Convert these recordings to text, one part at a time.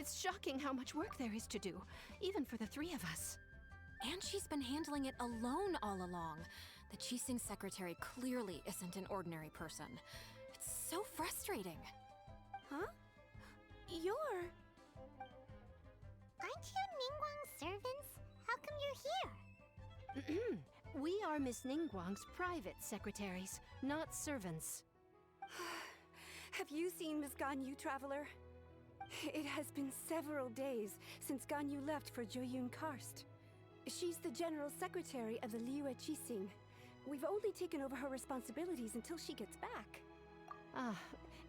It's shocking how much work there is to do, even for the three of us. And she's been handling it alone all along. The Qixing secretary clearly isn't an ordinary person. It's so frustrating. Huh? You're... Aren't you Ningguang's servants? How come you're here? We are Miss Ningguang's private secretaries, not servants. Have you seen Miss Ganyu, Traveler? It has been several days since Ganyu left for Joyun Karst. She's the general secretary of the Liyue Qixing. We've only taken over her responsibilities until she gets back.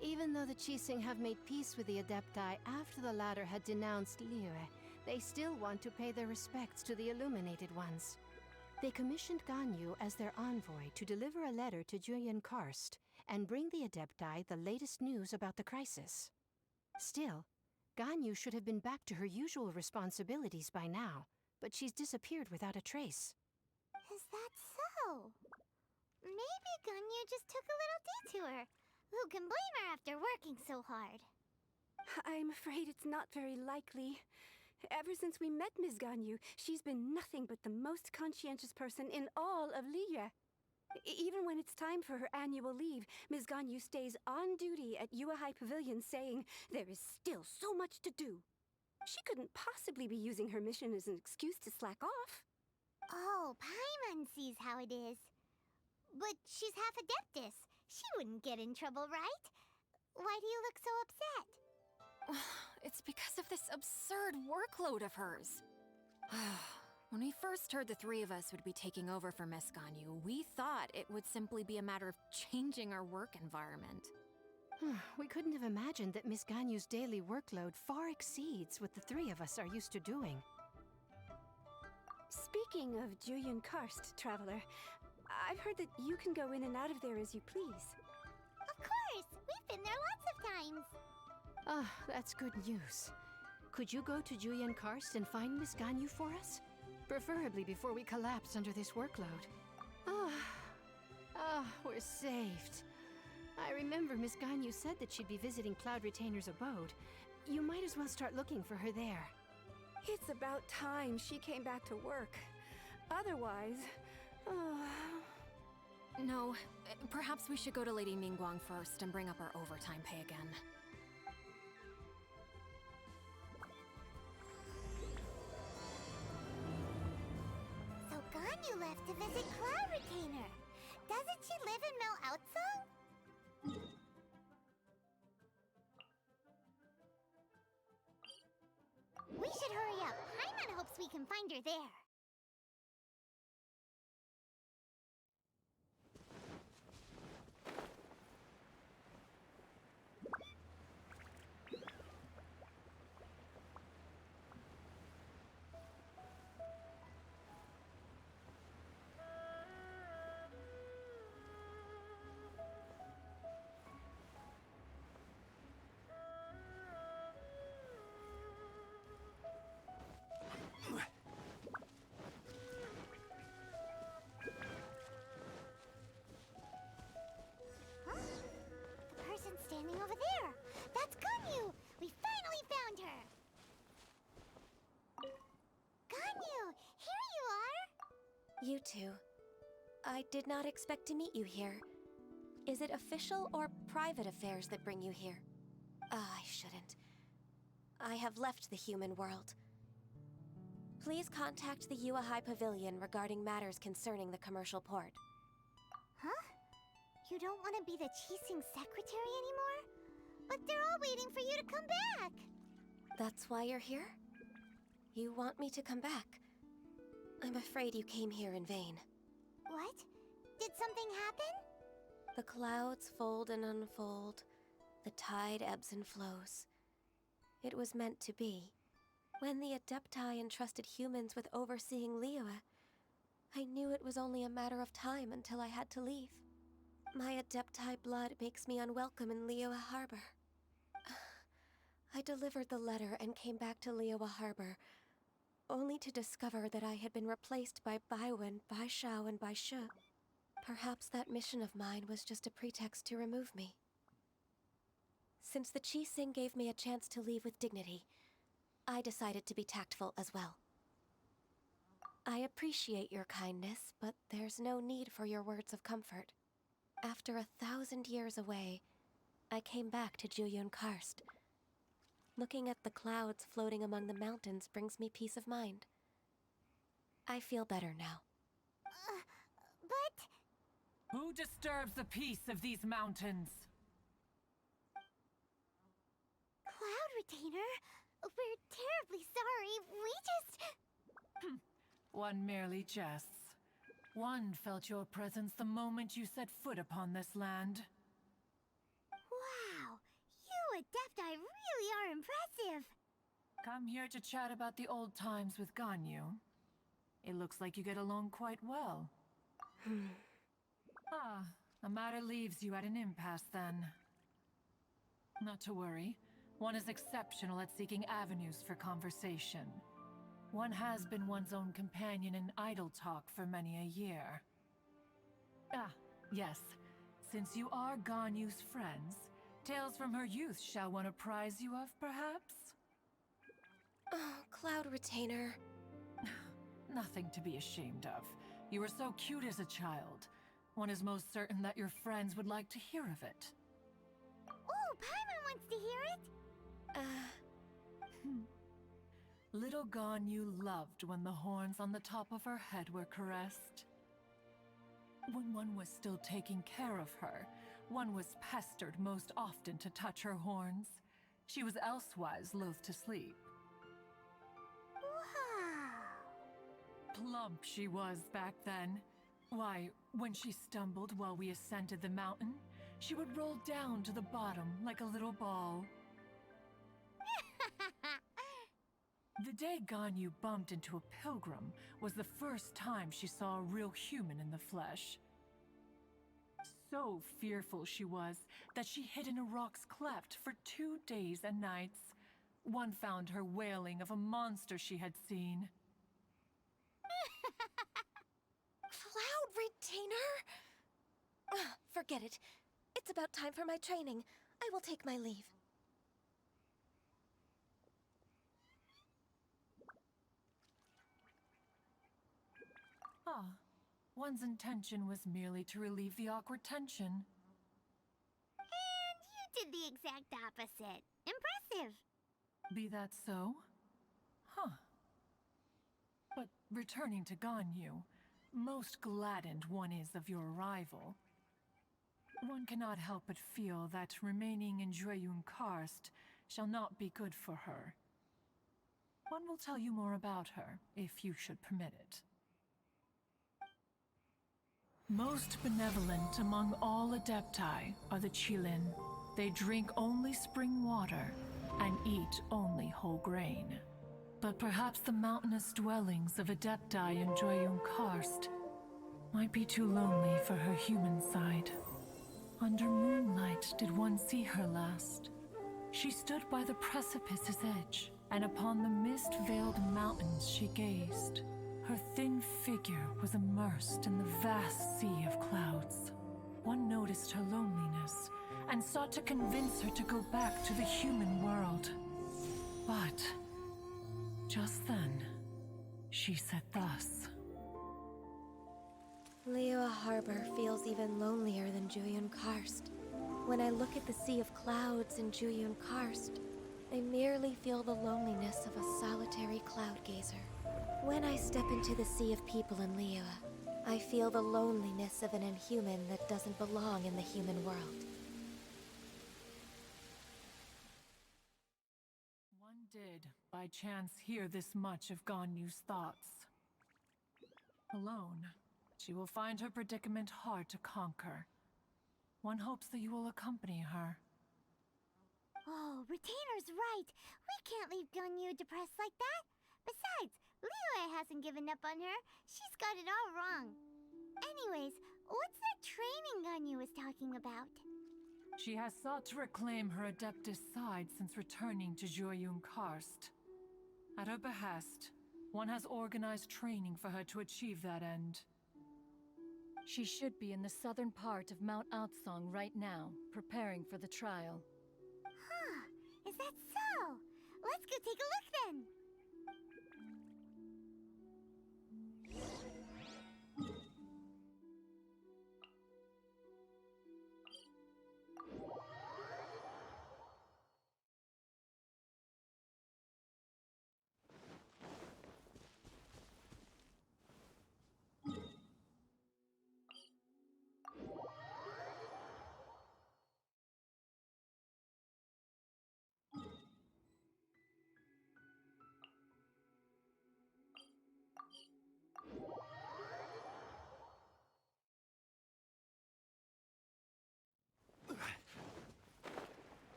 Even though the Qixing have made peace with the Adepti after the latter had denounced Liyue, they still want to pay their respects to the Illuminated Ones. They commissioned Ganyu as their envoy to deliver a letter to Joyun Karst and bring the Adepti the latest news about the crisis. Still, Ganyu should have been back to her usual responsibilities by now, but she's disappeared without a trace. Is that so? Maybe Ganyu just took a little detour. Who can blame her after working so hard? I'm afraid it's not very likely. Ever since we met Ms. Ganyu, she's been nothing but the most conscientious person in all of Liyue. Even when it's time for her annual leave, Ms. Ganyu stays on duty at Yue High Pavilion saying there is still so much to do. She couldn't possibly be using her mission as an excuse to slack off. Oh, Paimon sees how it is. But she's half Adeptus. She wouldn't get in trouble, right? Why do you look so upset? It's because of this absurd workload of hers. When we first heard the three of us would be taking over for Miss Ganyu, we thought it would simply be a matter of changing our work environment. We couldn't have imagined that Miss Ganyu's daily workload far exceeds what the three of us are used to doing. Speaking of Joyun Karst, Traveler, I've heard that you can go in and out of there as you please. Of course! We've been there lots of times. That's good news. Could you go to Joyun Karst and find Miss Ganyu for us? Preferably before we collapse under this workload. We're saved. I remember Miss Ganyu said that she'd be visiting Cloud Retainer's abode. You might as well start looking for her there. It's about time she came back to work. Otherwise... No, perhaps we should go to Lady Ningguang first and bring up our overtime pay again. So Ganyu left to visit Cloud Retainer. Doesn't she live in Mel Outsung? We should hurry up. Paimon hopes we can find her there. The person standing over there! That's Ganyu! We finally found her! Ganyu! Here you are! You two. I did not expect to meet you here. Is it official or private affairs that bring you here? I shouldn't. I have left the human world. Please contact the Yue High Pavilion regarding matters concerning the commercial port. Huh? You don't want to be the Qixing secretary anymore? But they're all waiting for you to come back! That's why you're here? You want me to come back? I'm afraid you came here in vain. What? Did something happen? The clouds fold and unfold. The tide ebbs and flows. It was meant to be. When the Adepti entrusted humans with overseeing Liyue, I knew it was only a matter of time until I had to leave. My Adepti blood makes me unwelcome in Liyue Harbor. I delivered the letter and came back to Liyue Harbor, only to discover that I had been replaced by Baiwen, Baishao, and Baishu. Perhaps that mission of mine was just a pretext to remove me. Since the Qixing gave me a chance to leave with dignity, I decided to be tactful as well. I appreciate your kindness, but there's no need for your words of comfort. After 1,000 years away, I came back to Juyun Karst. Looking at the clouds floating among the mountains brings me peace of mind. I feel better now. But... Who disturbs the peace of these mountains? Cloud Retainer, we're terribly sorry. We just... One merely jests. One felt your presence the moment you set foot upon this land. Wow, you Adepti really are impressive. Come here to chat about the old times with Ganyu. It looks like you get along quite well. The matter leaves you at an impasse then. Not to worry. One is exceptional at seeking avenues for conversation. One has been one's own companion in idle talk for many a year. Yes. Since you are Ganyu's friends, tales from her youth shall one apprise you of, perhaps? Oh, Cloud Retainer. Nothing to be ashamed of. You were so cute as a child. One is most certain that your friends would like to hear of it. Oh, Paimon wants to hear it. Little Ganyu loved when the horns on the top of her head were caressed. When one was still taking care of her, one was pestered most often to touch her horns. She was elsewise loath to sleep. Wow. Plump she was back then. Why, when she stumbled while we ascended the mountain, she would roll down to the bottom like a little ball. The day Ganyu bumped into a pilgrim was the first time she saw a real human in the flesh. So fearful she was that she hid in a rock's cleft for 2 days and nights. One found her wailing of a monster she had seen. Cloud Retainer? Forget it. It's about time for my training. I will take my leave. One's intention was merely to relieve the awkward tension. And you did the exact opposite. Impressive. Be that so? But returning to Ganyu, most gladdened one is of your arrival. One cannot help but feel that remaining in Juyun Karst shall not be good for her. One will tell you more about her, if you should permit it. Most benevolent among all Adepti are the Qilin. They drink only spring water and eat only whole grain. But perhaps the mountainous dwellings of Adepti in Juyun Karst might be too lonely for her human side. Under moonlight did one see her last. She stood by the precipice's edge, and upon the mist-veiled mountains she gazed. Her thin figure was immersed in the vast sea of clouds. One noticed her loneliness and sought to convince her to go back to the human world. But just then, she said thus. Liyue Harbor feels even lonelier than Juyun Karst. When I look at the sea of clouds in Juyun Karst, I merely feel the loneliness of a solitary cloud gazer. When I step into the sea of people in Liyue, I feel the loneliness of an inhuman that doesn't belong in the human world. One did, by chance, hear this much of Ganyu's thoughts. Alone, she will find her predicament hard to conquer. One hopes that you will accompany her. Oh, Retainer's right. We can't leave Ganyu depressed like that. Besides, Liyue hasn't given up on her. She's got it all wrong. Anyways, what's that training Ganyu was talking about? She has sought to reclaim her Adeptus side since returning to Juyun Karst. At her behest, one has organized training for her to achieve that end. She should be in the southern part of Mount Aotsong right now, preparing for the trial. Huh, is that so? Let's go take a look then.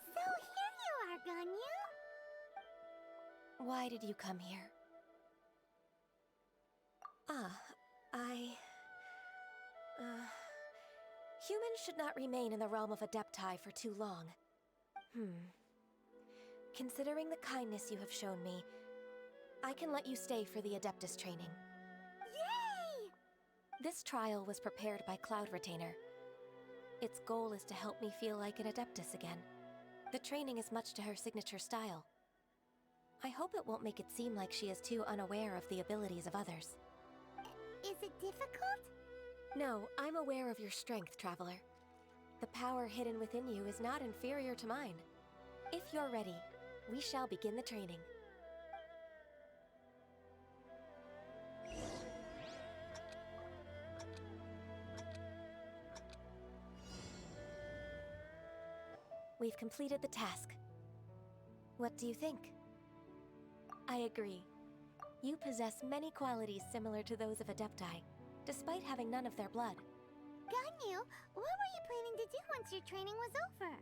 So here you are, Ganyu. Why did you come here? Humans should not remain in the realm of Adepti for too long. Considering the kindness you have shown me, I can let you stay for the Adeptus training. Yay! This trial was prepared by Cloud Retainer. Its goal is to help me feel like an Adeptus again. The training is much to her signature style. I hope it won't make it seem like she is too unaware of the abilities of others. Is it difficult? No, I'm aware of your strength, Traveler. The power hidden within you is not inferior to mine. If you're ready, we shall begin the training. We've completed the task. What do you think? I agree. You possess many qualities similar to those of Adepti, despite having none of their blood. Ganyu, what were you planning to do once your training was over?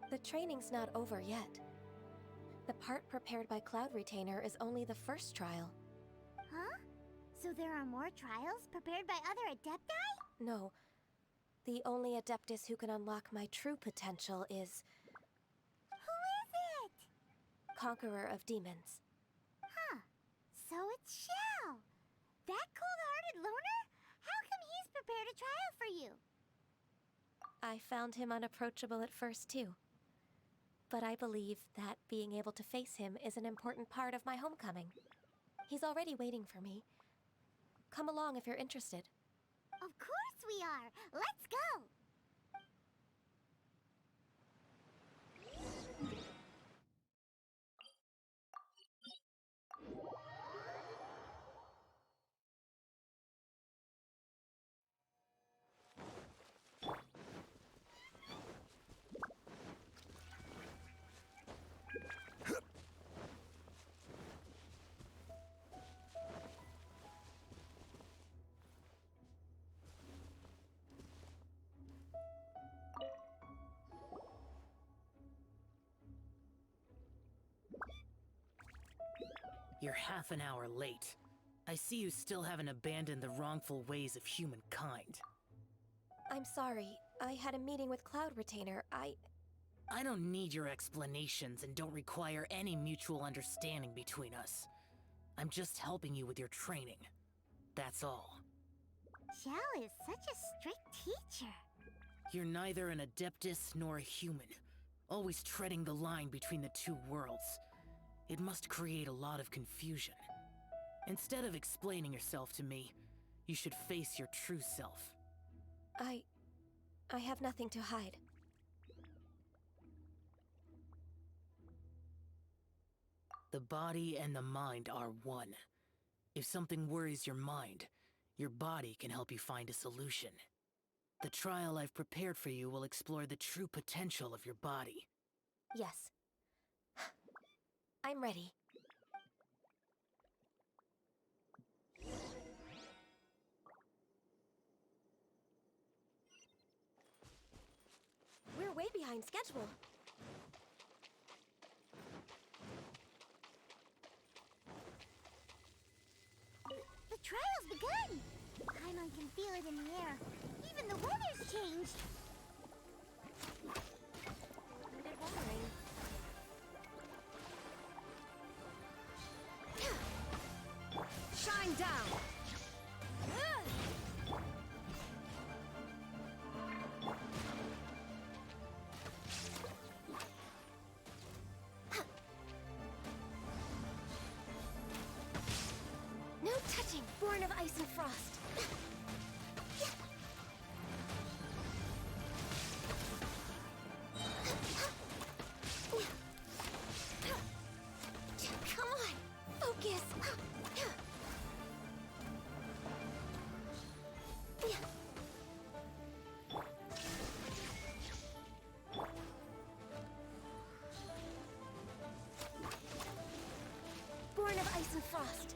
The training's not over yet. The part prepared by Cloud Retainer is only the first trial. Huh? So there are more trials prepared by other Adepti? No. The only Adeptus who can unlock my true potential is... Who is it? Conqueror of Demons. Huh. So it's Xiao. That cold-hearted loner? How come he's prepared a trial for you? I found him unapproachable at first, too. But I believe that being able to face him is an important part of my homecoming. He's already waiting for me. Come along if you're interested. Of course we are! Let's go! You're half an hour late. I see you still haven't abandoned the wrongful ways of humankind. I'm sorry. I had a meeting with Cloud Retainer. I don't need your explanations and don't require any mutual understanding between us. I'm just helping you with your training. That's all. Xiao is such a strict teacher. You're neither an Adeptus nor a human, always treading the line between the two worlds. It must create a lot of confusion. Instead of explaining yourself to me, you should face your true self. I have nothing to hide. The body and the mind are one. If something worries your mind, your body can help you find a solution. The trial I've prepared for you will explore the true potential of your body. Yes. I'm ready. We're way behind schedule. The trial's begun! Paimon can feel it in the air. Even the weather's changed. Wounded wandering. Shine down! No touching, born of ice and frost. Come on, focus. Born of ice and frost.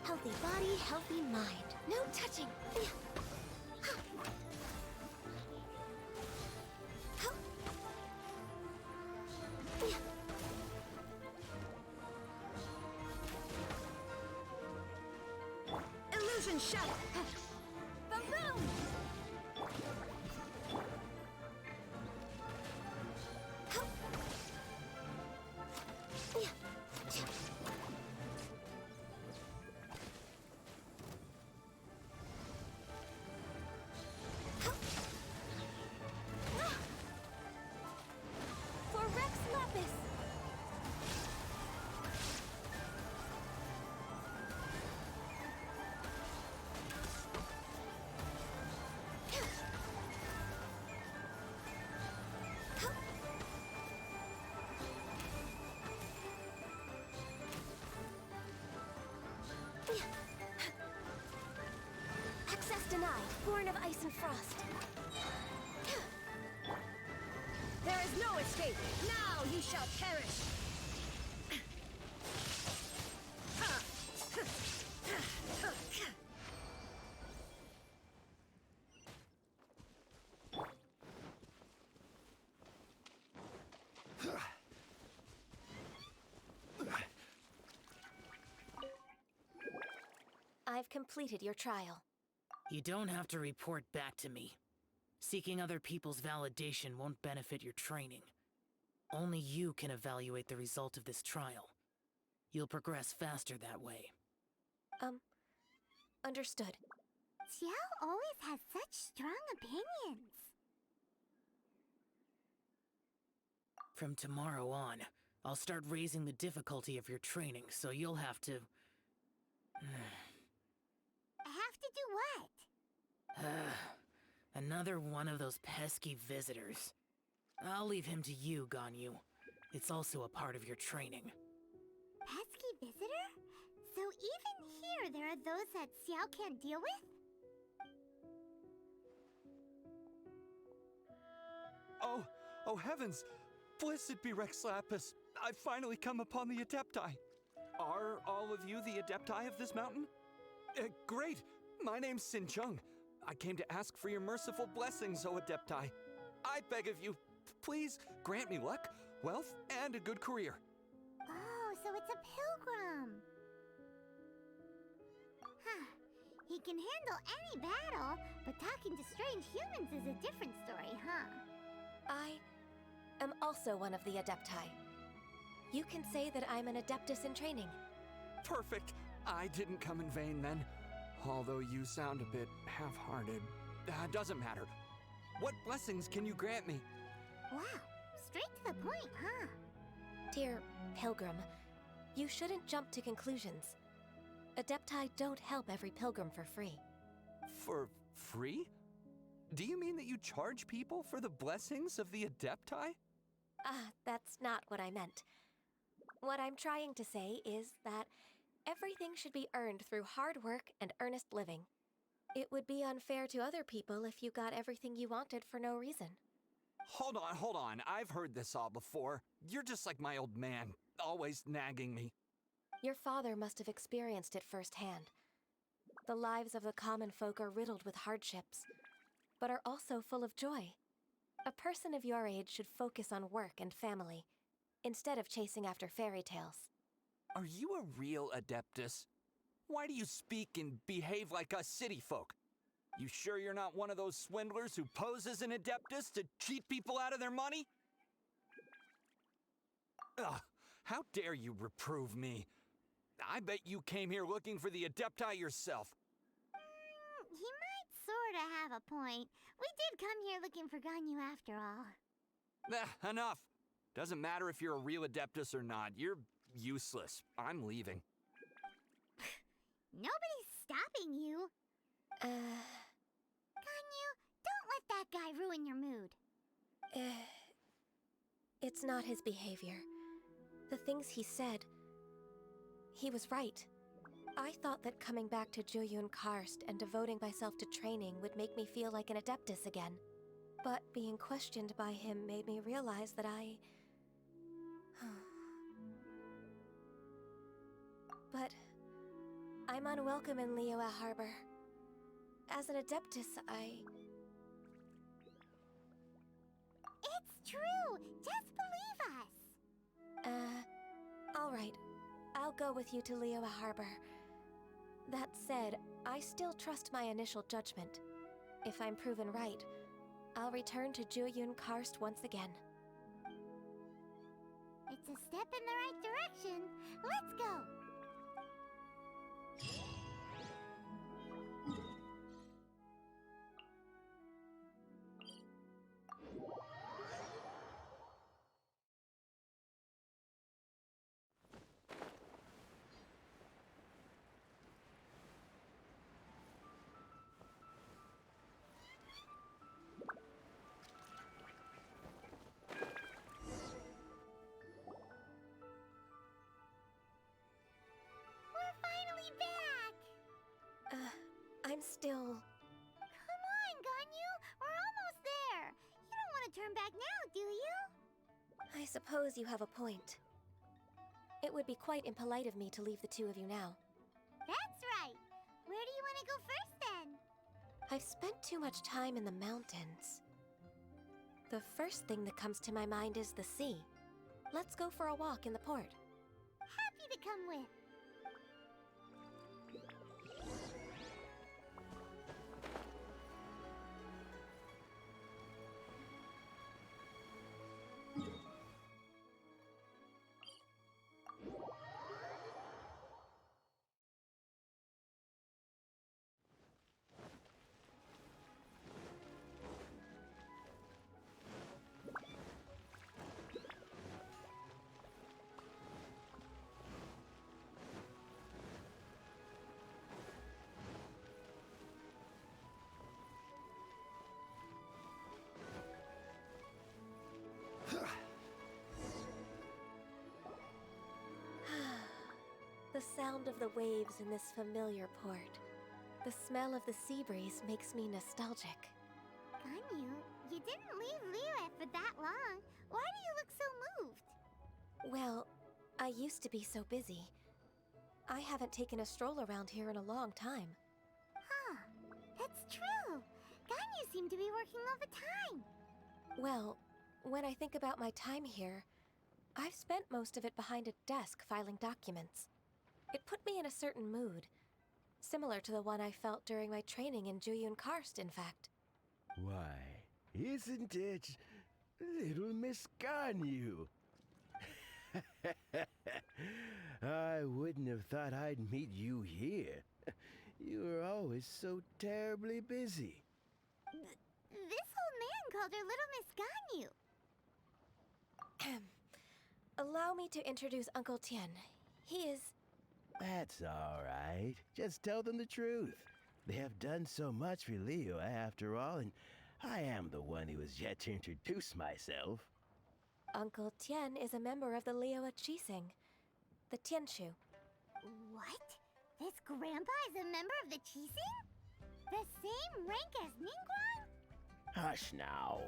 Healthy body, healthy mind. No touching. Illusion shadow. Boom! For Rex Lapis. Access denied. Born of ice and frost. There is no escape! Now you shall perish! I've completed your trial. You don't have to report back to me. Seeking other people's validation won't benefit your training. Only you can evaluate the result of this trial. You'll progress faster that way. Understood. Xiao always has such strong opinions. From tomorrow on, I'll start raising the difficulty of your training, so you'll have to... Have to do what? Another one of those pesky visitors. I'll leave him to you, Ganyu. It's also a part of your training. Pesky visitor? So even here there are those that Xiao can't deal with? Oh heavens! Blessed be Rex Lapis! I've finally come upon the Adepti. Are all of you the Adepti of this mountain? Great! My name's Sin Chung. I came to ask for your merciful blessings, O Adepti. I beg of you, please grant me luck, wealth, and a good career. Oh, so it's a pilgrim. Huh. He can handle any battle, but talking to strange humans is a different story, huh? I am also one of the Adepti. You can say that I'm an Adeptus in training. Perfect. I didn't come in vain then. Although you sound a bit half-hearted. Doesn't matter. What blessings can you grant me? Wow, straight to the point, huh? Dear Pilgrim, you shouldn't jump to conclusions. Adepti don't help every pilgrim for free. For free? Do you mean that you charge people for the blessings of the Adepti? That's not what I meant. What I'm trying to say is that everything should be earned through hard work and earnest living. It would be unfair to other people if you got everything you wanted for no reason. Hold on. I've heard this all before. You're just like my old man, always nagging me. Your father must have experienced it firsthand. The lives of the common folk are riddled with hardships, but are also full of joy. A person of your age should focus on work and family, instead of chasing after fairy tales. Are you a real Adeptus? Why do you speak and behave like us city folk? You sure you're not one of those swindlers who poses an Adeptus to cheat people out of their money? Ugh, how dare you reprove me? I bet you came here looking for the Adepti yourself. He might sorta have a point. We did come here looking for Ganyu after all. Enough. Doesn't matter if you're a real Adeptus or not. You're useless. I'm leaving. Nobody's stopping you. Ganyu, don't let that guy ruin your mood. It's not his behavior. The things he said, he was right. I thought that coming back to Jueyun Karst and devoting myself to training would make me feel like an Adeptus again. But being questioned by him made me realize that But I'm unwelcome in Liyue Harbor. As an Adeptus, It's true! Just believe us! Alright. I'll go with you to Liyue Harbor. That said, I still trust my initial judgment. If I'm proven right, I'll return to Jueyun Karst once again. It's a step in the right direction. Let's go! I'm still... Come on, Ganyu! We're almost there! You don't want to turn back now, do you? I suppose you have a point. It would be quite impolite of me to leave the two of you now. That's right! Where do you want to go first, then? I've spent too much time in the mountains. The first thing that comes to my mind is the sea. Let's go for a walk in the port. Happy to come with. The sound of the waves in this familiar port. The smell of the sea breeze makes me nostalgic. Ganyu, you didn't leave Liyue for that long. Why do you look so moved? Well, I used to be so busy. I haven't taken a stroll around here in a long time. Huh, that's true. Ganyu seemed to be working all the time. Well, when I think about my time here, I've spent most of it behind a desk filing documents. It put me in a certain mood, similar to the one I felt during my training in Juyun Karst, in fact. Why, isn't it little Miss Ganyu? I wouldn't have thought I'd meet you here. You were always so terribly busy. This old man called her Little Miss Ganyu. Allow me to introduce Uncle Tien. He is... That's all right. Just tell them the truth. They have done so much for Leo, after all, and I am the one who has yet to introduce myself. Uncle Tien is a member of the Liyue Qixing, the Tianshu. What? This grandpa is a member of the Qixing? The same rank as Ningguang? Hush now.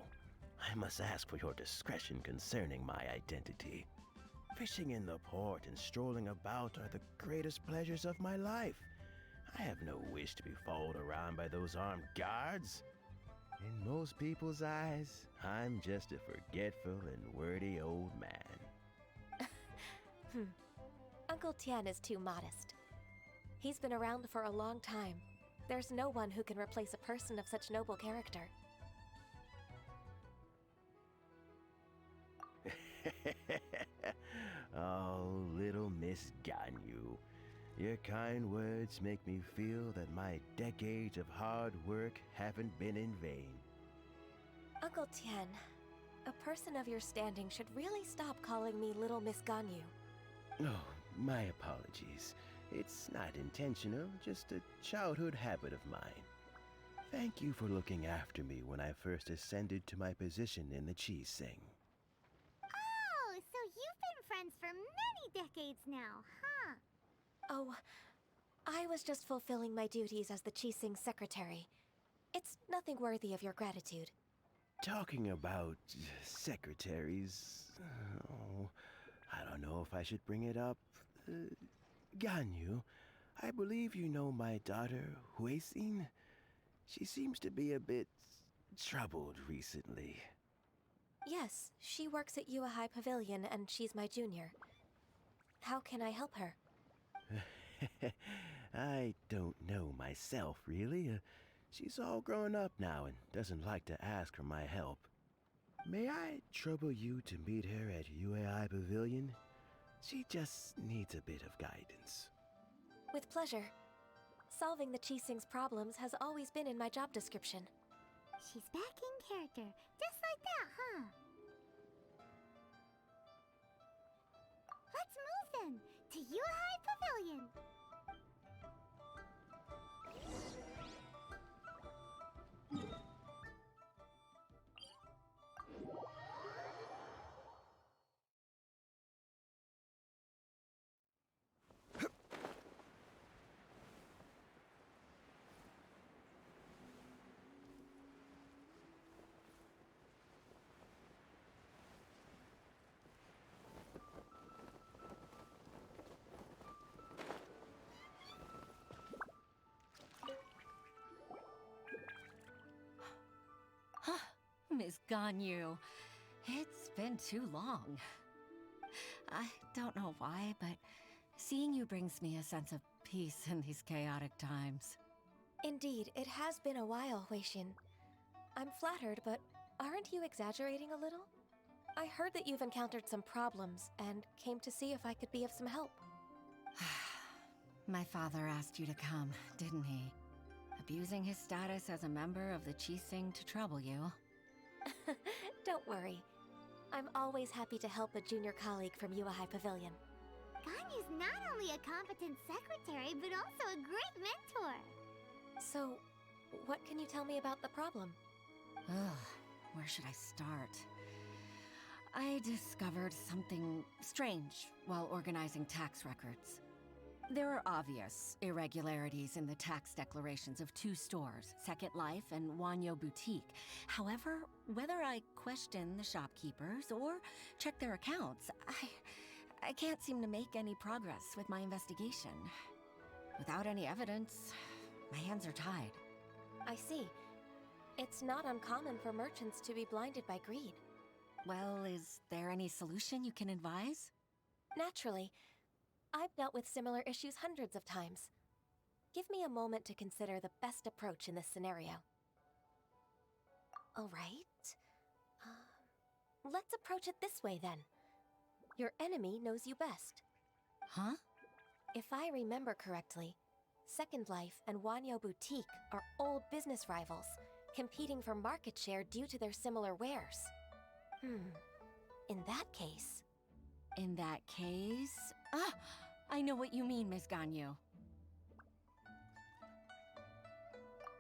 I must ask for your discretion concerning my identity. Fishing in the port and strolling about are the greatest pleasures of my life. I have no wish to be followed around by those armed guards. In most people's eyes, I'm just a forgetful and wordy old man. Uncle Tien is too modest. He's been around for a long time. There's no one who can replace a person of such noble character. Oh, little Miss Ganyu. Your kind words make me feel that my decades of hard work haven't been in vain. Uncle Tien, a person of your standing should really stop calling me Little Miss Ganyu. Oh, my apologies. It's not intentional, just a childhood habit of mine. Thank you for looking after me when I first ascended to my position in the Qixing. Oh, so you've been friends for many decades now, huh? Oh, I was just fulfilling my duties as the Qixing secretary. It's nothing worthy of your gratitude. Talking about secretaries... Oh, I don't know if I should bring it up. Ganyu, I believe you know my daughter, Huixin. She seems to be a bit troubled recently. Yes, she works at Yue High Pavilion and she's my junior. How can I help her? I don't know myself, really. She's all grown up now and doesn't like to ask for my help. May I trouble you to meet her at Yue High Pavilion? She just needs a bit of guidance. With pleasure. Solving the Qixing's problems has always been in my job description. She's back in character, just like that, huh? Let's move then, to Yue High Pavilion. Miss Ganyu, it's been too long. I don't know why, but seeing you brings me a sense of peace in these chaotic times. Indeed, it has been a while, Huixin. I'm flattered, but aren't you exaggerating a little? I heard that you've encountered some problems and came to see if I could be of some help. My father asked you to come, didn't he? Abusing his status as a member of the Qixing to trouble you. Don't worry. I'm always happy to help a junior colleague from Yue High Pavilion. Ganyu's not only a competent secretary, but also a great mentor. So, what can you tell me about the problem? Ugh, where should I start? I discovered something strange while organizing tax records. There are obvious irregularities in the tax declarations of two stores, Second Life and Wanyo Boutique. However, whether I question the shopkeepers or check their accounts, I can't seem to make any progress with my investigation. Without any evidence, my hands are tied. I see. It's not uncommon for merchants to be blinded by greed. Well, is there any solution you can advise? Naturally. I've dealt with similar issues hundreds of times. Give me a moment to consider the best approach in this scenario. All right. Let's approach it this way then. Your enemy knows you best. Huh? If I remember correctly, Second Life and Wanyo Boutique are old business rivals, competing for market share due to their similar wares. In that case... In that case... Ah! I know what you mean, Miss Ganyu.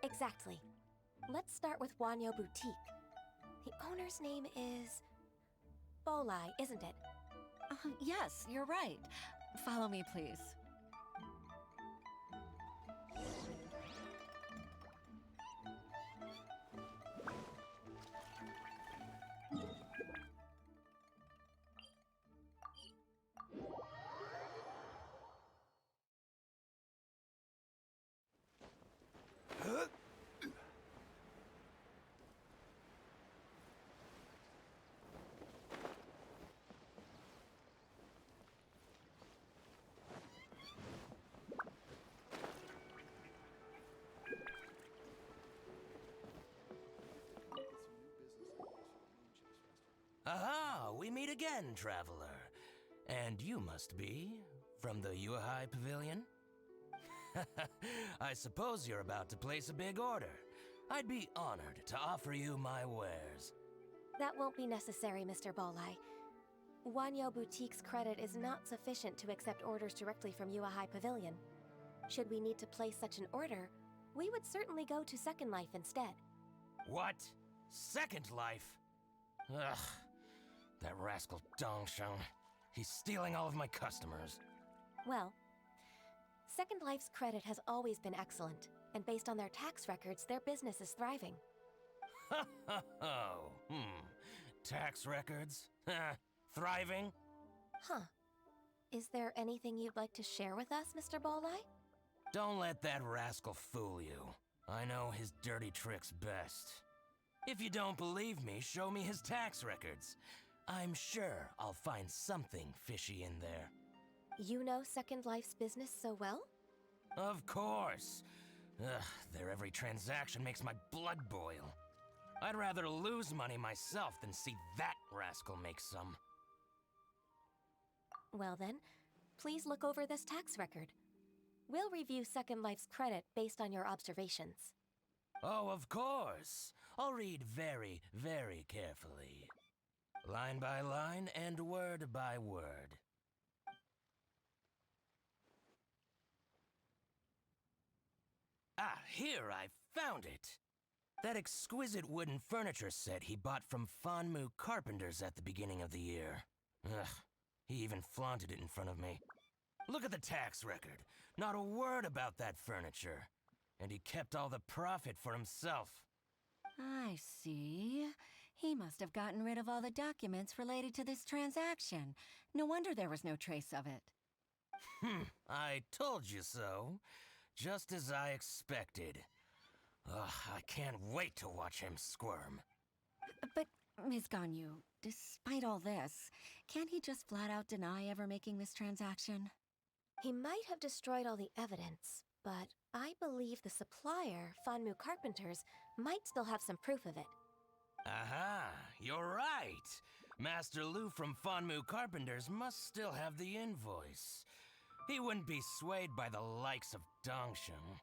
Exactly. Let's start with Wanyo Boutique. The owner's name is... Bolai, isn't it? Yes, you're right. Follow me, please. Aha! We meet again, traveler. And you must be from the Yuhai Pavilion? I suppose you're about to place a big order. I'd be honored to offer you my wares. That won't be necessary, Mr. Bolai. Wanyo Boutique's credit is not sufficient to accept orders directly from Yuhai Pavilion. Should we need to place such an order, we would certainly go to Second Life instead. What? Second Life? Ugh. That rascal Dongsheng. He's stealing all of my customers. Well, Second Life's credit has always been excellent, and based on their tax records, their business is thriving. Tax records? Thriving? Huh. Is there anything you'd like to share with us, Mr. Bolai? Don't let that rascal fool you. I know his dirty tricks best. If you don't believe me, show me his tax records. I'm sure I'll find something fishy in there. You know Second Life's business so well? Of course. Their every transaction makes my blood boil. I'd rather lose money myself than see that rascal make some. Well then, please look over this tax record. We'll review Second Life's credit based on your observations. Oh, of course. I'll read very, very carefully. Line by line and word by word. Ah, here, I found it! That exquisite wooden furniture set he bought from Fanmu Carpenters at the beginning of the year. Ugh, he even flaunted it in front of me. Look at the tax record. Not a word about that furniture. And he kept all the profit for himself. I see. He must have gotten rid of all the documents related to this transaction. No wonder there was no trace of it. I told you so. Just as I expected. Ugh, I can't wait to watch him squirm. But, Ms. Ganyu, despite all this, can't he just flat out deny ever making this transaction? He might have destroyed all the evidence, but I believe the supplier, Fanmu Carpenters, might still have some proof of it. Aha, you're right. Master Lu from Fanmu Carpenters must still have the invoice. He wouldn't be swayed by the likes of Dongsheng.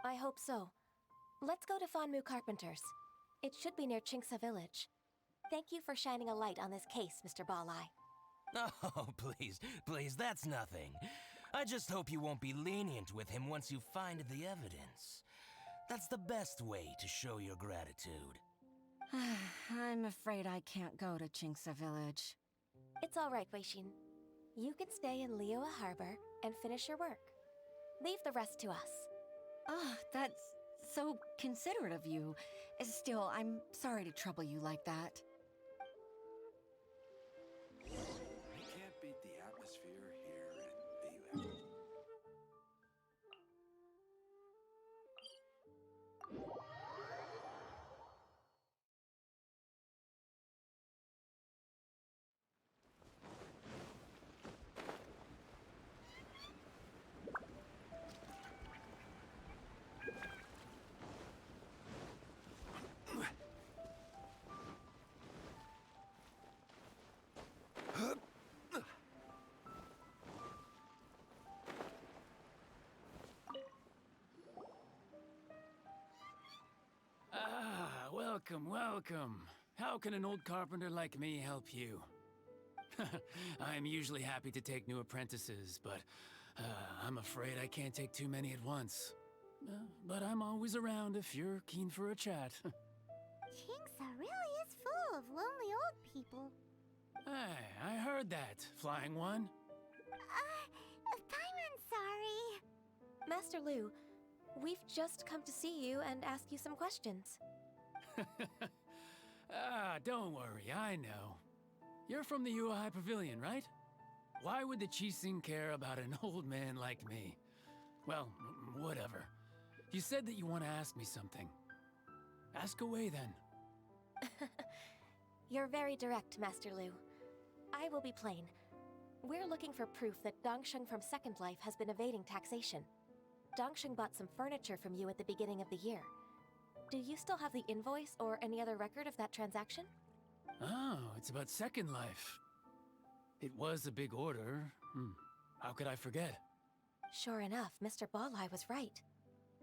I hope so. Let's go to Fanmu Carpenters. It should be near Qingce Village. Thank you for shining a light on this case, Mr. Bolai. Oh, please, that's nothing. I just hope you won't be lenient with him once you find the evidence. That's the best way to show your gratitude. I'm afraid I can't go to Qingce Village. It's all right, Weixin. You can stay in Liyue Harbor and finish your work. Leave the rest to us. Ah, that's so considerate of you. Still, I'm sorry to trouble you like that. Welcome, welcome. How can an old carpenter like me help you? I'm usually happy to take new apprentices, but I'm afraid I can't take too many at once. But I'm always around if you're keen for a chat. Kingsa really is full of lonely old people. Hey, I heard that, Flying One. Paimon's sorry. Master Lu, we've just come to see you and ask you some questions. Don't worry, I know. You're from the Yuehai Pavilion, right? Why would the Qixing care about an old man like me? Well, whatever. You said that you want to ask me something. Ask away, then. You're very direct, Master Lu. I will be plain. We're looking for proof that Dongsheng from Second Life has been evading taxation. Dongsheng bought some furniture from you at the beginning of the year. Do you still have the invoice or any other record of that transaction? Oh, it's about Second Life. It was a big order. How could I forget? Sure enough, Mr. Balai was right.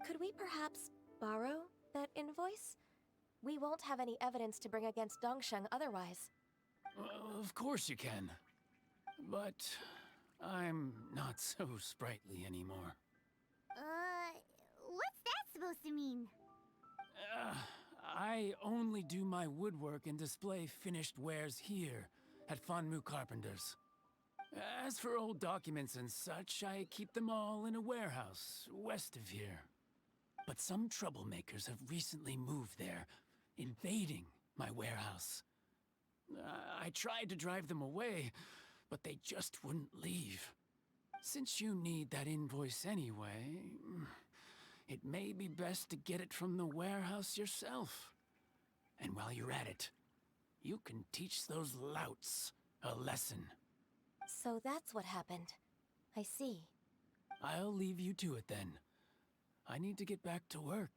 Could we perhaps borrow that invoice? We won't have any evidence to bring against Dongsheng otherwise. Of course you can. But I'm not so sprightly anymore. What's that supposed to mean? I only do my woodwork and display finished wares here at Fanmu Carpenters. As for old documents and such, I keep them all in a warehouse west of here. But some troublemakers have recently moved there, invading my warehouse. I tried to drive them away, but they just wouldn't leave. Since you need that invoice anyway, it may be best to get it from the warehouse yourself. And while you're at it, you can teach those louts a lesson. So that's what happened. I see. I'll leave you to it then. I need to get back to work.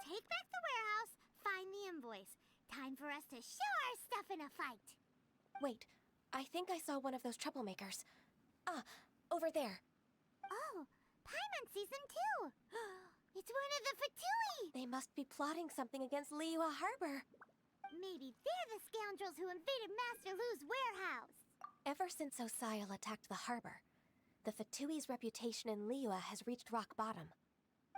Take back the warehouse, find the invoice. Time for us to show our stuff in a fight. Wait, I think I saw one of those troublemakers. Ah, over there. Oh, Paimon sees them too. It's one of the Fatui. They must be plotting something against Liyue Harbor. Maybe they're the scoundrels who invaded Master Lu's warehouse. Ever since Osial attacked the harbor, the Fatui's reputation in Liyue has reached rock bottom.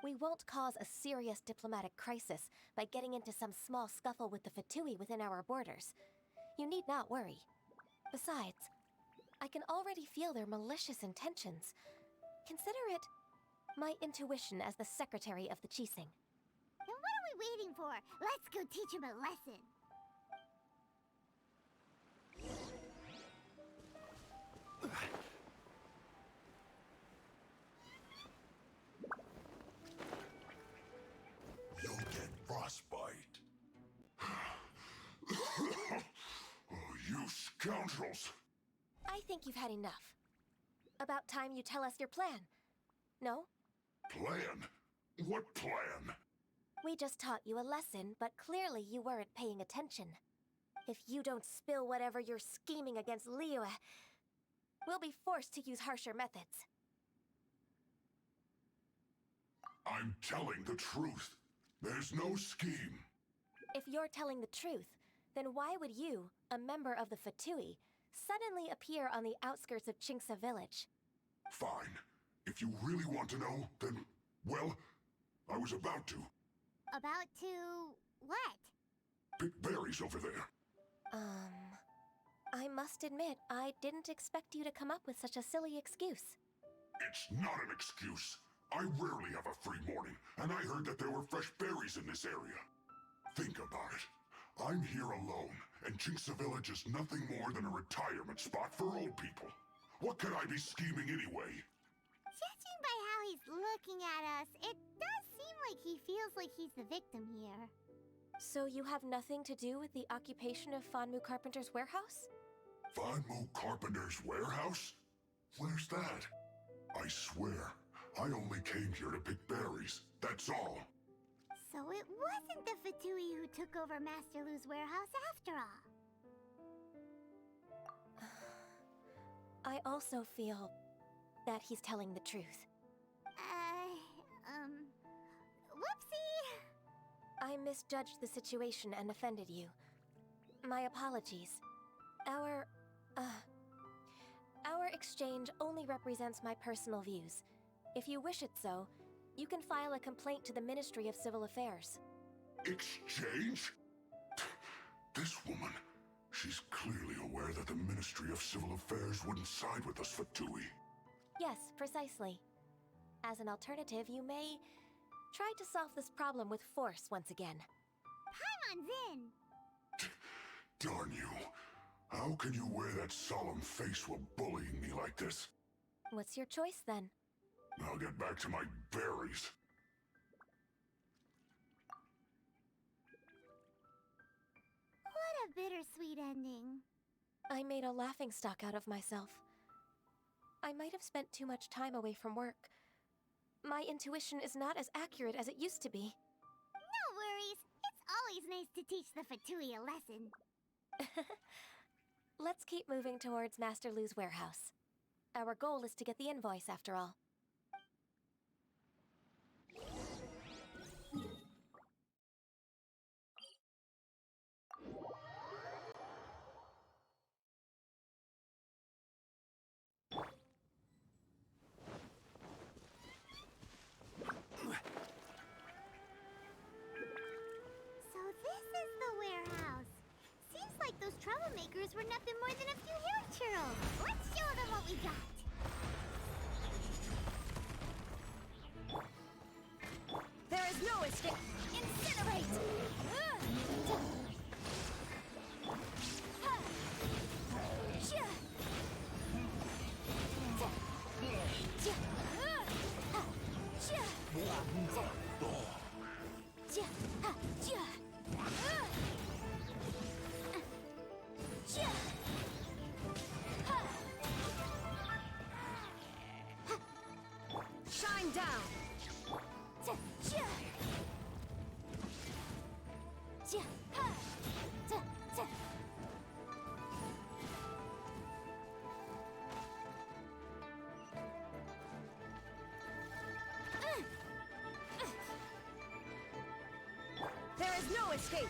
We won't cause a serious diplomatic crisis by getting into some small scuffle with the Fatui within our borders. You need not worry. Besides, I can already feel their malicious intentions. Consider it my intuition as the secretary of the Qixing. Then what are we waiting for? Let's go teach him a lesson. You'll get frostbite. Oh, you scoundrels! I think you've had enough. About time you tell us your plan. No? Plan? What plan? We just taught you a lesson, but clearly you weren't paying attention. If you don't spill whatever you're scheming against Liyue, we'll be forced to use harsher methods. I'm telling the truth. There's no scheme. If you're telling the truth, then why would you, a member of the Fatui, suddenly appear on the outskirts of Qingsa village? Fine. If you really want to know, then, well, I was about to. About to... what? Pick berries over there. I must admit, I didn't expect you to come up with such a silly excuse. It's not an excuse. I rarely have a free morning, and I heard that there were fresh berries in this area. Think about it. I'm here alone, and Qingsa Village is nothing more than a retirement spot for old people. What could I be scheming anyway? Judging by how he's looking at us, it does seem like he feels like he's the victim here. So you have nothing to do with the occupation of Fanmu Carpenter's warehouse? Fanmu Carpenter's warehouse? Where's that? I swear, I only came here to pick berries, that's all. So it wasn't the Fatui who took over Master Lu's warehouse after all. I also feel that he's telling the truth. Whoopsie! I misjudged the situation and offended you. My apologies. Our exchange only represents my personal views. If you wish it so, you can file a complaint to the Ministry of Civil Affairs. Exchange? This woman, she's clearly aware that the Ministry of Civil Affairs wouldn't side with us for Tui. Yes, precisely. As an alternative, you may try to solve this problem with force once again. Paimon's in! Darn you. How can you wear that solemn face while bullying me like this? What's your choice, then? I'll get back to my berries. What a bittersweet ending. I made a laughingstock out of myself. I might have spent too much time away from work. My intuition is not as accurate as it used to be. No worries. It's always nice to teach the Fatui a lesson. Let's keep moving towards Master Lu's warehouse. Our goal is to get the invoice, after all. So this is the warehouse. Seems like those troublemakers were nothing more than a few hair churls. Let's show them what we got. There is no escape! Incinerate! Shine down! There is no escape!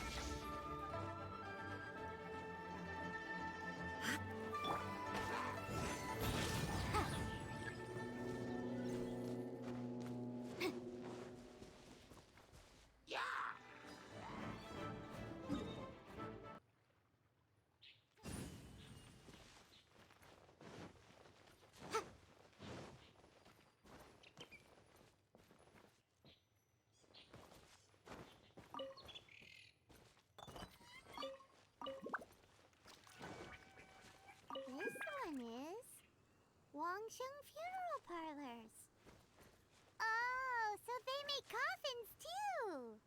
This one is Wangsheng Funeral Parlors. Oh, so they make coffins too.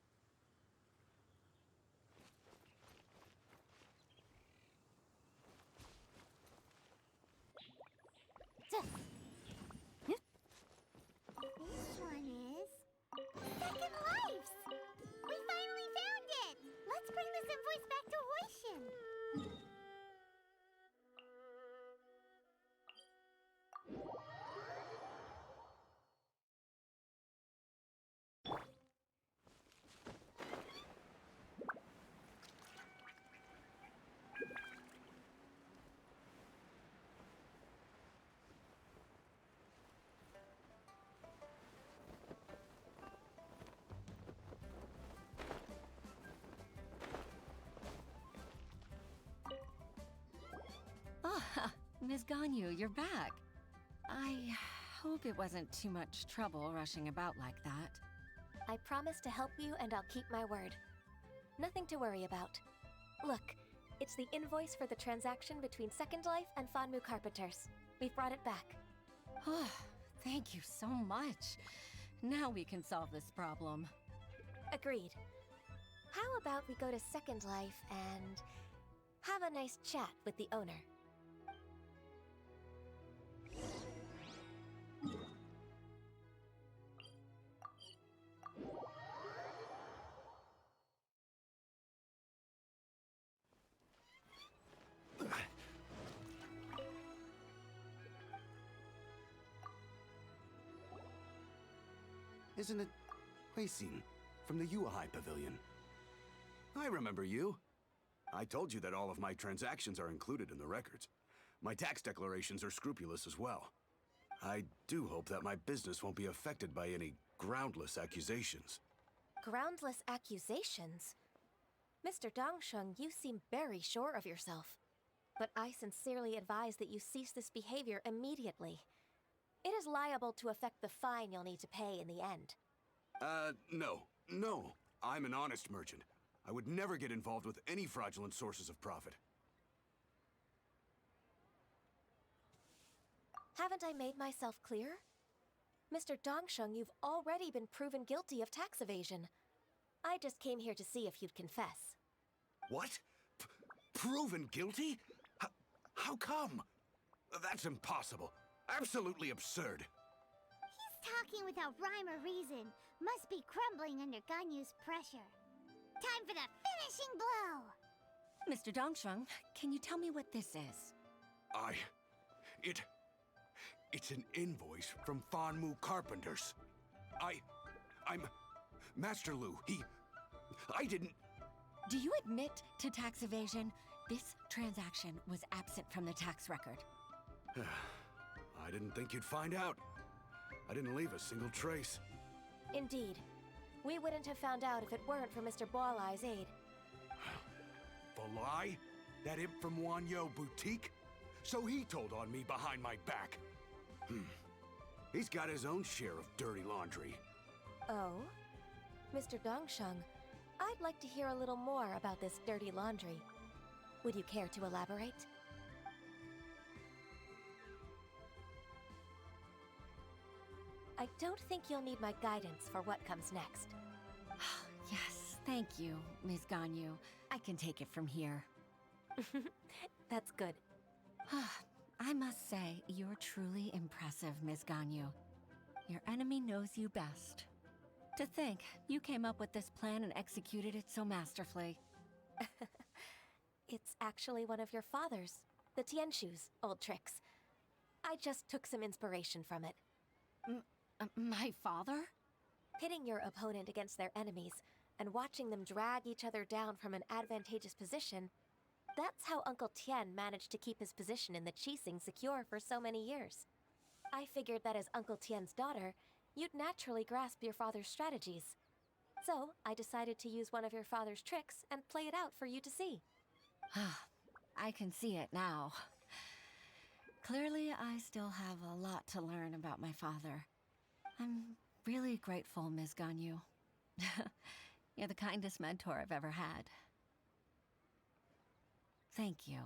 This one is Second Lives. We finally found it. Let's bring this invoice back to Hoishin. Ah, Ms. Ganyu, you're back. I hope it wasn't too much trouble rushing about like that. I promise to help you, and I'll keep my word. Nothing to worry about. Look, it's the invoice for the transaction between Second Life and Fanmu Carpenters. We've brought it back. Oh, thank you so much. Now we can solve this problem. Agreed. How about we go to Second Life and have a nice chat with the owner? Isn't it Huixin from the Yuehai Pavilion? I remember you. I told you that all of my transactions are included in the records. My tax declarations are scrupulous as well. I do hope that my business won't be affected by any groundless accusations. Groundless accusations? Mr. Dongsheng, you seem very sure of yourself. But I sincerely advise that you cease this behavior immediately. It is liable to affect the fine you'll need to pay in the end. No. I'm an honest merchant. I would never get involved with any fraudulent sources of profit. Haven't I made myself clear? Mr. Dongsheng, you've already been proven guilty of tax evasion. I just came here to see if you'd confess. What? Proven guilty? How come? That's impossible. Absolutely absurd. He's talking without rhyme or reason. Must be crumbling under Ganyu's pressure. Time for the finishing blow! Mr. Dongsheng, can you tell me what this is? It's an invoice from Fanmu Carpenters. I'm Master Lu. I didn't... Do you admit to tax evasion? This transaction was absent from the tax record. I didn't think you'd find out. I didn't leave a single trace. Indeed. We wouldn't have found out if it weren't for Mr. Boalai's aid. Balai? That imp from Wanyo Boutique? So he told on me behind my back. He's got his own share of dirty laundry. Oh? Mr. Dongsheng, I'd like to hear a little more about this dirty laundry. Would you care to elaborate? I don't think you'll need my guidance for what comes next. Yes, thank you, Ms. Ganyu. I can take it from here. That's good. I must say, you're truly impressive, Ms. Ganyu. Your enemy knows you best. To think, you came up with this plan and executed it so masterfully. It's actually one of your father's, the Tianshu's, old tricks. I just took some inspiration from it. My father? Pitting your opponent against their enemies and watching them drag each other down from an advantageous position, that's how Uncle Tian managed to keep his position in the Qixing secure for so many years. I figured that as Uncle Tian's daughter, you'd naturally grasp your father's strategies. So, I decided to use one of your father's tricks and play it out for you to see. I can see it now. Clearly, I still have a lot to learn about my father. I'm really grateful, Ms. Ganyu. You're the kindest mentor I've ever had. Thank you.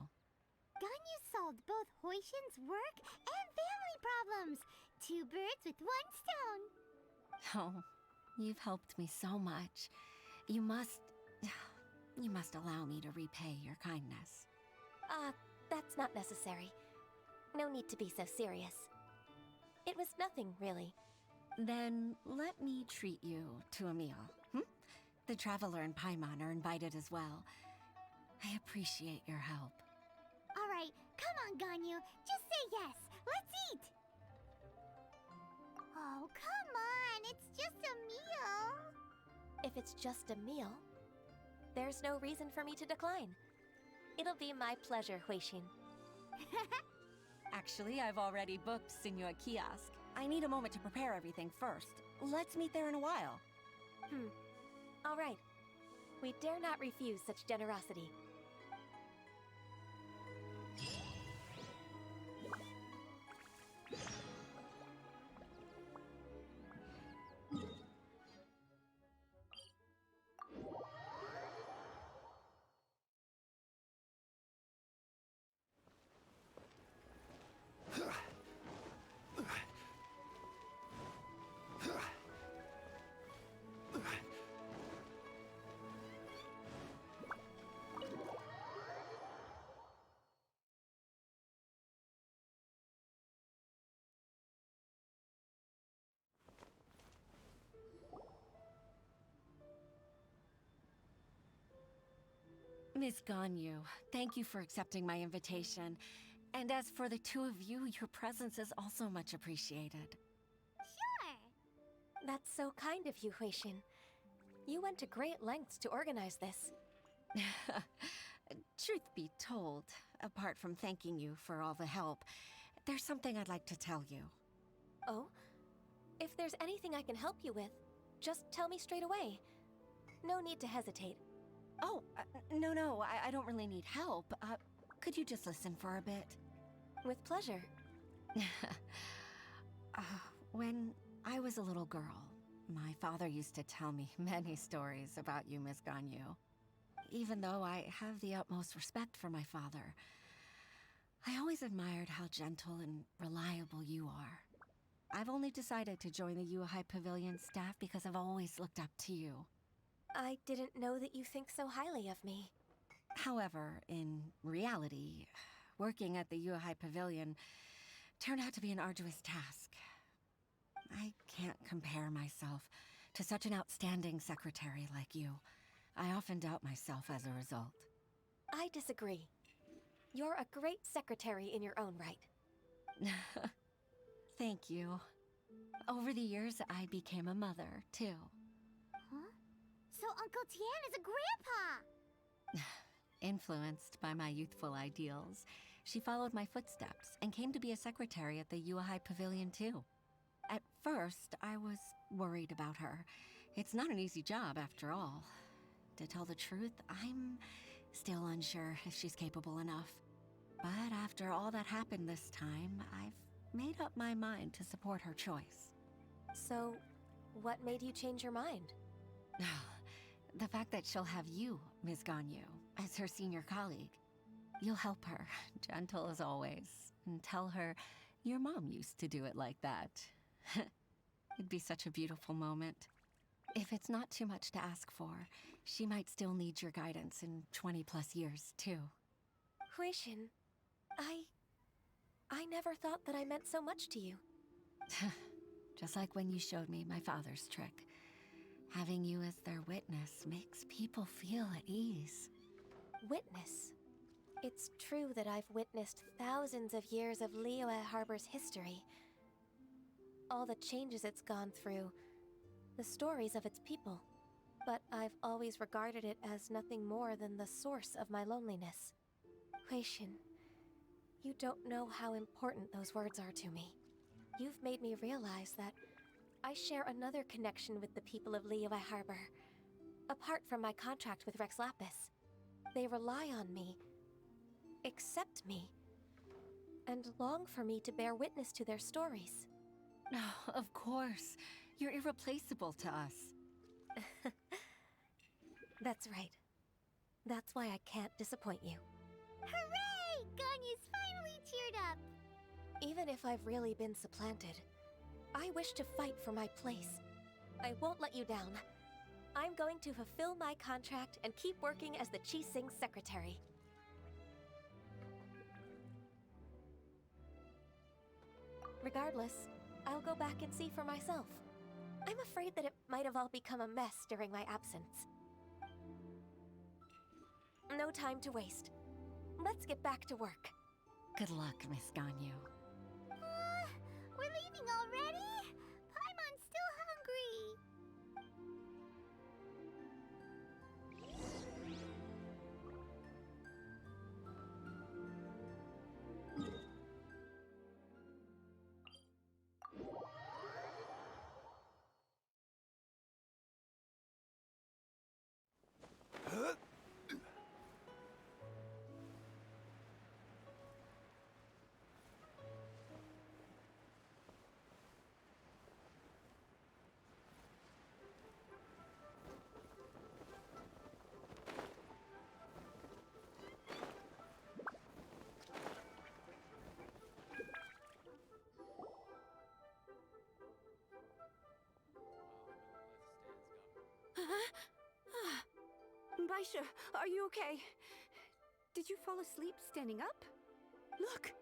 Ganyu solved both Huixin's work and family problems. 2 birds with 1 stone. Oh, you've helped me so much. You must allow me to repay your kindness. That's not necessary. No need to be so serious. It was nothing, really. Then let me treat you to a meal. The Traveler and Paimon are invited as well. I appreciate your help. Alright, come on, Ganyu. Just say yes. Let's eat! Oh, come on. It's just a meal. If it's just a meal, there's no reason for me to decline. It'll be my pleasure, Huixin. Actually, I've already booked Senua Kiosk. I need a moment to prepare everything first. Let's meet there in a while. All right. We dare not refuse such generosity. Miss Ganyu, thank you for accepting my invitation. And as for the 2 of you, your presence is also much appreciated. Sure. That's so kind of you, Huixin. You went to great lengths to organize this. Truth be told, apart from thanking you for all the help, there's something I'd like to tell you. Oh? If there's anything I can help you with, just tell me straight away. No need to hesitate. Oh, no, I don't really need help. Could you just listen for a bit? With pleasure. When I was a little girl, my father used to tell me many stories about you, Miss Ganyu. Even though I have the utmost respect for my father, I always admired how gentle and reliable you are. I've only decided to join the Yuhai Pavilion staff because I've always looked up to you. I didn't know that you think so highly of me. However, in reality, working at the Yuhai Pavilion turned out to be an arduous task. I can't compare myself to such an outstanding secretary like you. I often doubt myself as a result. I disagree. You're a great secretary in your own right. Thank you. Over the years, I became a mother, too. Huh? So Uncle Tian is a grandpa! Influenced by my youthful ideals, she followed my footsteps and came to be a secretary at the Yuhai Pavilion, too. At first, I was worried about her. It's not an easy job, after all. To tell the truth, I'm still unsure if she's capable enough. But after all that happened this time, I've made up my mind to support her choice. So, what made you change your mind? The fact that she'll have you, Ms. Ganyu, as her senior colleague. You'll help her, gentle as always, and tell her your mom used to do it like that. It'd be such a beautiful moment. If it's not too much to ask for, she might still need your guidance in 20+ years, too. Huixin, I never thought that I meant so much to you. Just like when you showed me my father's trick. Having you as their witness makes people feel at ease. Witness? It's true that I've witnessed thousands of years of Liyue Harbor's history. All the changes it's gone through, the stories of its people. But I've always regarded it as nothing more than the source of my loneliness. Huixin, you don't know how important those words are to me. You've made me realize that I share another connection with the people of Liyue Harbor. Apart from my contract with Rex Lapis, they rely on me, accept me, and long for me to bear witness to their stories. Oh, of course. You're irreplaceable to us. That's right. That's why I can't disappoint you. Hooray! Ganyu's finally cheered up! Even if I've really been supplanted, I wish to fight for my place. I won't let you down. I'm going to fulfill my contract and keep working as the Qixing secretary. Regardless, I'll go back and see for myself. I'm afraid that it might have all become a mess during my absence. No time to waste. Let's get back to work. Good luck, Miss Ganyu. We're leaving already? Paimon's still hungry. Baisha, are you okay? Did you fall asleep standing up? Look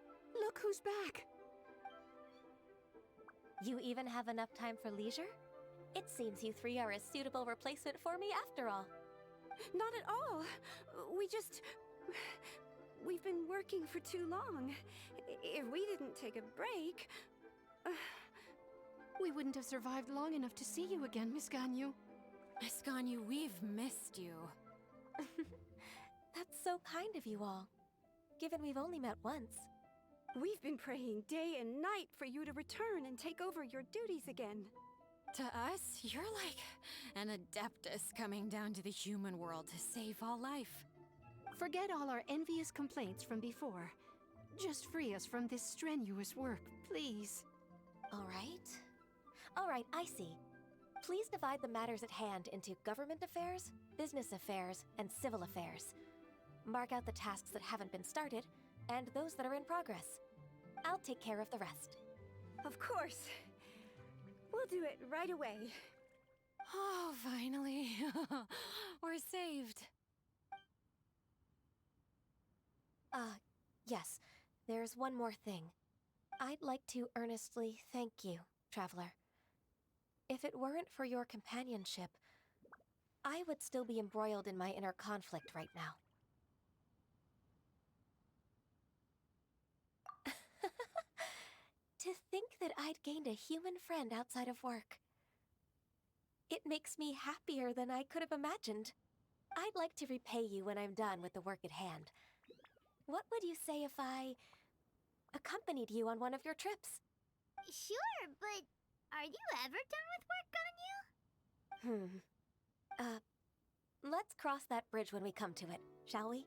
who's back. You even have enough time for leisure? It seems you three are a suitable replacement for me after all. Not at all. We've been working for too long. If we didn't take a break... We wouldn't have survived long enough to see you again, Miss Ganyu. Miss Ganyu, we've missed you. That's so kind of you all, given we've only met once. We've been praying day and night for you to return and take over your duties again. To us, you're like an adeptus coming down to the human world to save all life. Forget all our envious complaints from before. Just free us from this strenuous work, please. All right, I see. Please divide the matters at hand into government affairs, business affairs, and civil affairs. Mark out the tasks that haven't been started, and those that are in progress. I'll take care of the rest. Of course. We'll do it right away. Oh, finally. We're saved. Yes. There's one more thing. I'd like to earnestly thank you, Traveler. If it weren't for your companionship, I would still be embroiled in my inner conflict right now. To think that I'd gained a human friend outside of work. It makes me happier than I could have imagined. I'd like to repay you when I'm done with the work at hand. What would you say if I accompanied you on one of your trips? Sure, but are you ever done with work, Ganyu? Let's cross that bridge when we come to it, shall we?